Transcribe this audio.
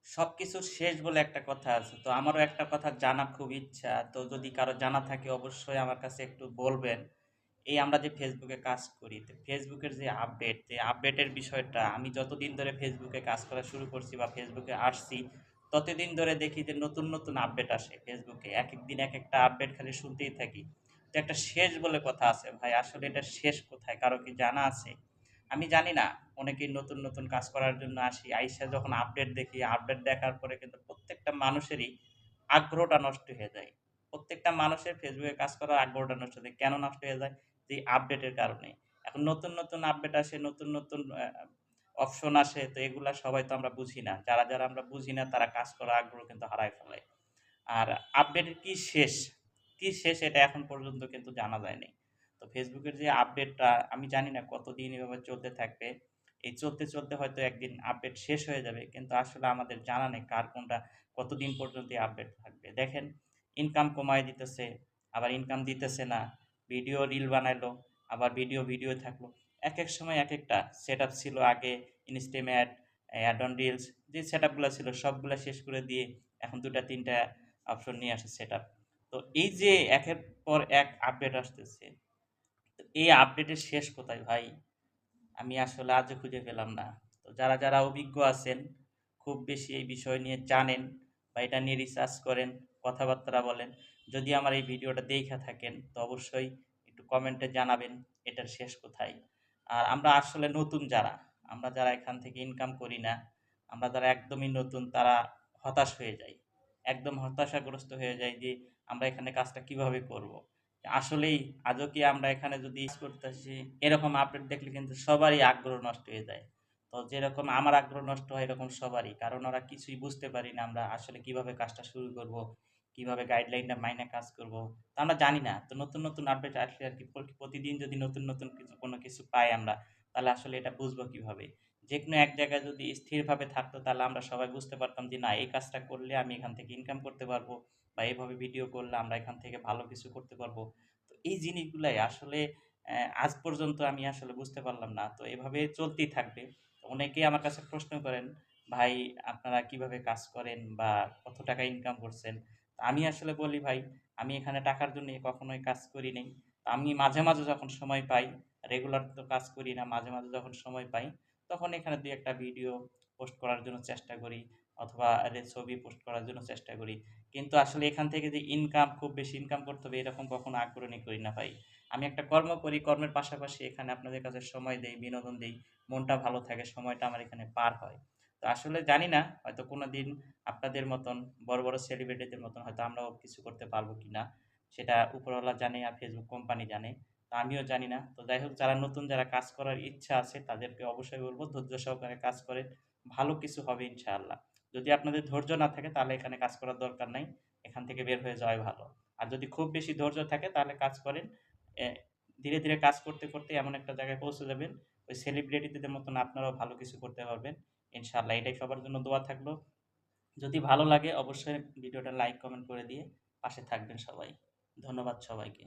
সবকিছুর শেষ বলে একটা কথা আছে। তো আমারও একটা কথা জানা খুব ইচ্ছা। তো যদি কারো জানা থাকে অবশ্যই আমার কাছে একটু বলবেন। এই আমরা যে Facebook এ কাজ করি, তো Facebook এর যে আপডেট, যে আপডেটের বিষয়টা আমি যতদিন ধরে Facebook এ কাজ করা শুরু করছি বা Facebook এ আসছি, ততদিন ধরে দেখি যে নতুন, নতুন আপডেট আসে Facebook এ। একেক দিন একেকটা আপডেট খালি শুনতেই থাকি। তো একটা শেষ বলে কথা আছে ভাই। আসলে এটার শেষ কোথায়? কারো কি জানা আছে? আমি জানি না। অনেকেই নতুন, নতুন কাজ করার জন্য আসি। আইসা যখন আপডেট দেখি, আপডেট দেখার পরে কিন্তু প্রত্যেকটা মানুষেরই আগ্রহটা নষ্ট হয়ে যায়। প্রত্যেকটা মানুষের Facebook এ কাজ করার আগ্রহটা নষ্ট হয়ে যায়। কেন নষ্ট হয়ে যায়? যে আপডেটের কারণে। এখন নতুন, নতুন আপডেট আসে, নতুন, নতুন অপশন আসে। তো এগুলা সবাই তো আমরা বুঝি না। যারা আমরা বুঝি না তারা কাজ করার আগ্রহ কিন্তু হারায় ফেলে। আর আপডেটের কি শেষ? কি শেষ এটা এখন পর্যন্ত কিন্তু জানা যায়নি। তো Facebook এর যে আপডেটটা আমি জানি না কতদিন এভাবে চলতে থাকবে। এই চলতে, চলতে হয়তো একদিন আপডেট শেষ হয়ে যাবে। কিন্তু আসলে আমাদের জানা নেই কার কোনটা কতদিন পর্যন্ত এই আপডেট থাকবে। দেখেন ইনকাম কমায় দিতেছে, আবার ইনকাম দিতেছে না। ভিডিও রিল বানাইলো, আবার ভিডিও থাকলো। একেক সময় একেকটা সেটআপ ছিল আগে ইনস্টাম্যাট, অ্যাড অন রিলস যে সেটআপগুলা ছিল সবগুলা শেষ করে দিয়ে এখন ২ টা ৩ টা অপশন নিয়ে আসে সেটআপ। তো এই যে একের পর এক আপডেট আসতেছে, তো এই আপডেটের শেষ কোথায় ভাই? আমি আসলে আজও খুঁজে পেলাম না। তো যারা অভিজ্ঞ আছেন, খুব বেশি এই বিষয় নিয়ে জানেন বা এটা নিয়ে রিসার্চ করেন, কথাবার্তা বলেন, যদি আমার এই ভিডিওটা দেইখা থাকেন তো অবশ্যই একটু কমেন্টে জানাবেন এটার শেষ কোথায়? আর আমরা আসলে নতুন যারা, আমরা যারা এখান থেকে ইনকাম করি না, আমরা যারা একদমই নতুন তারা হতাশ হয়ে যাই। একদম হতাশাগ্রস্ত হয়ে যাই যে আমরা এখানে কাজটা কিভাবে করব? আসলেই আদৌ কি আমরা এখানে যদি করতেছি এরকম আপডেট দেখলে কিন্তু সবারই আগ্রহ নষ্ট হয়ে যায়। তো যেরকম আমার আগ্রহ নষ্ট হয় এরকম সবারই। কারণ ওরা কিছুই বুঝতে পারি না আমরা আসলে কিভাবে কাজটা শুরু করব, কিভাবে গাইডলাইনটা মাইনে কাজ করব। তো আমরা জানি না। তো নতুন, নতুন আপডেট আসলে আরকি প্রতিদিন যদি নতুন, নতুন কোনো কিছু পাই আমরা তাহলে আসলে এটা বুঝবো কিভাবে? যেকোনো এক জায়গায় যদি স্থিরভাবে থাকতো তাহলে আমরা সবাই বুঝতে পারতাম যে না এই কাজটা করলে আমি এখান থেকে ইনকাম করতে পারবো বা এভাবে ভিডিও করলে আমরা এখান থেকে ভালো কিছু করতে পারবো। তো এই জিনিসগুলাই আসলে আজ পর্যন্ত আমি আসলে বুঝতে পারলাম না। তো এভাবে চলতেই থাকবে। তো অনেকেই আমার কাছে প্রশ্ন করেন, "ভাই আপনারা কিভাবে কাজ করেন বা কত টাকা ইনকাম করছেন?" তো আমি আসলে বলি, "ভাই আমি এখানে টাকার জন্য কখনোই কাজ করি নাই। তো আমি মাঝে, মাঝে যখন সময় পাই, রেগুলার তো কাজ করি না। মাঝে, মাঝে যখন সময় পাই তখন এখানে ২-১ টা ভিডিও পোস্ট করার জন্য চেষ্টা করি অথবা ছবি পোস্ট করার জন্য চেষ্টা করি। কিন্তু আসলে এখান থেকে যে ইনকাম খুব বেশি ইনকাম করতে হবে এরকম কখনো আগ্রহী করি না ভাই। আমি একটা কর্ম করি, কর্মের পাশাপাশি এখানে আপনাদের কাছে সময় দেই, বিনোদন দেই। মনটা ভালো থাকে, সময়টা আমার এখানে পার হয়। তো আসলে জানি না হয়তো কোনোদিন আপনাদের মতন বড়, বড় সেলিব্রিটিদের মতন হয়তো আমরাও কিছু করতে পারবো কিনা। সেটা উপরওয়ালা জানে আর Facebook কোম্পানি জানে। তো আমিও জানি না। তো যাই হোক যারা নতুন যারা কাজ করার ইচ্ছা আছে তাদেরকে অবশ্যই বলব ধৈর্য সহকারে কাজ করেন। ভালো কিছু হবে ইনশাআল্লাহ। যদি আপনাদের ধৈর্য না থাকে তাহলে এখানে কাজ করার দরকার নাই। এখান থেকে বের হয়ে যাওয়াই ভালো। আর যদি খুব বেশি ধৈর্য থাকে তাহলে কাজ করেন। এ ধীরে, ধীরে কাজ করতে, করতে এমন একটা জায়গায় পৌঁছে যাবেন, ওই সেলিব্রিটিদের মতন আপনারাও ভালো কিছু করতে পারবেন। ইনশাআল্লাহ এটাই সবার জন্য দোয়া থাকলো। যদি ভালো লাগে অবশ্যই ভিডিওটা লাইক, কমেন্ট করে দিয়ে পাশে থাকবেন সবাই। ধন্যবাদ সবাইকে।